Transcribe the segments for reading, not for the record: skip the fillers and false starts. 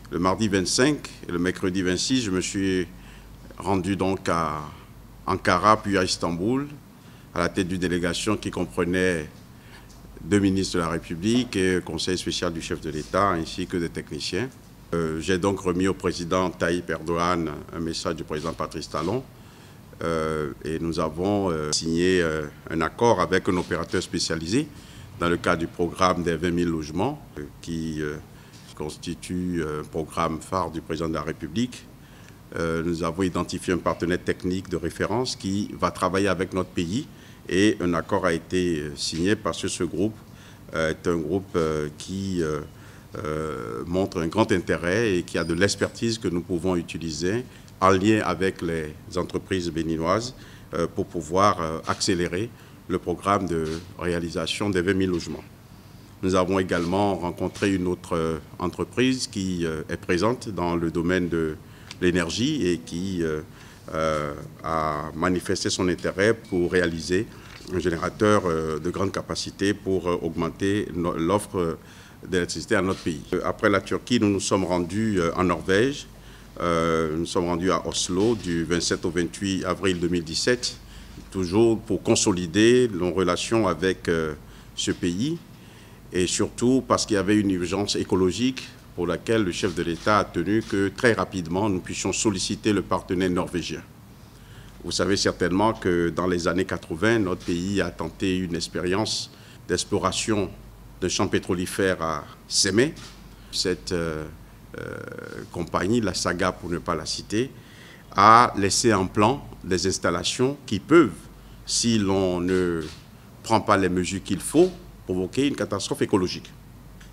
Le mardi 25 et le mercredi 26, je me suis rendu donc à Ankara puis à Istanbul, à la tête d'une délégation qui comprenait 2 ministres de la République et le conseil spécial du chef de l'État, ainsi que des techniciens. J'ai donc remis au président Tayyip Erdogan un message du président Patrice Talon et nous avons signé un accord avec un opérateur spécialisé dans le cadre du programme des 20 000 logements qui constitue un programme phare du président de la République. Nous avons identifié un partenaire technique de référence qui va travailler avec notre pays et un accord a été signé parce que ce groupe est un groupe qui montre un grand intérêt et qui a de l'expertise que nous pouvons utiliser en lien avec les entreprises béninoises pour pouvoir accélérer le programme de réalisation des 20 000 logements. Nous avons également rencontré une autre entreprise qui est présente dans le domaine de l'énergie et qui a manifesté son intérêt pour réaliser un générateur de grande capacité pour augmenter l'offre d'électricité à notre pays. Après la Turquie, nous nous sommes rendus en Norvège. Nous sommes rendus à Oslo du 27 au 28 avril 2017, toujours pour consolider nos relations avec ce pays et surtout parce qu'il y avait une urgence écologique pour laquelle le chef de l'État a tenu que très rapidement nous puissions solliciter le partenaire norvégien. Vous savez certainement que dans les années 80, notre pays a tenté une expérience d'exploration de champs pétrolifères à Sémé. Cette compagnie, la Saga pour ne pas la citer, a laissé en plan des installations qui peuvent, si l'on ne prend pas les mesures qu'il faut, provoquer une catastrophe écologique.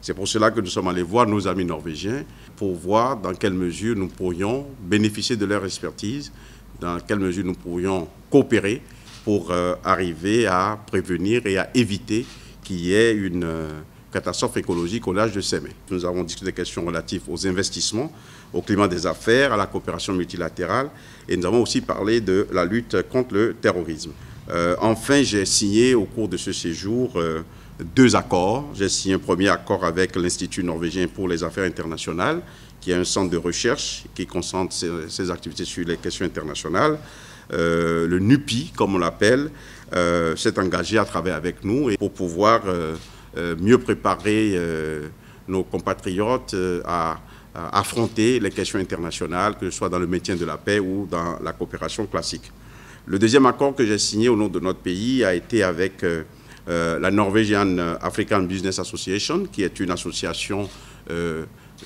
C'est pour cela que nous sommes allés voir nos amis norvégiens pour voir dans quelle mesure nous pourrions bénéficier de leur expertise, dans quelle mesure nous pourrions coopérer pour arriver à prévenir et à éviter qu'il y ait une catastrophe écologique au large de Sémé. Nous avons discuté des questions relatives aux investissements, au climat des affaires, à la coopération multilatérale et nous avons aussi parlé de la lutte contre le terrorisme. Enfin, j'ai signé au cours de ce séjour 2 accords. J'ai signé un premier accord avec l'Institut norvégien pour les affaires internationales, qui est un centre de recherche qui concentre ses activités sur les questions internationales. Le NUPI, comme on l'appelle, s'est engagé à travailler avec nous et pour pouvoir mieux préparer nos compatriotes à affronter les questions internationales, que ce soit dans le maintien de la paix ou dans la coopération classique. Le deuxième accord que j'ai signé au nom de notre pays a été avec la Norwegian African Business Association, qui est une association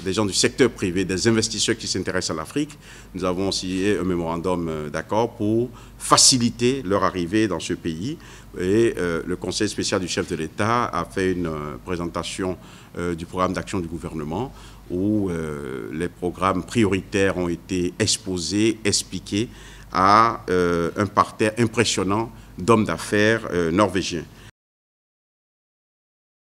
des gens du secteur privé, des investisseurs qui s'intéressent à l'Afrique. Nous avons signé un mémorandum d'accord pour faciliter leur arrivée dans ce pays. Et le conseil spécial du chef de l'État a fait une présentation du programme d'action du gouvernement où les programmes prioritaires ont été exposés, expliqués à un parterre impressionnant d'hommes d'affaires norvégiens.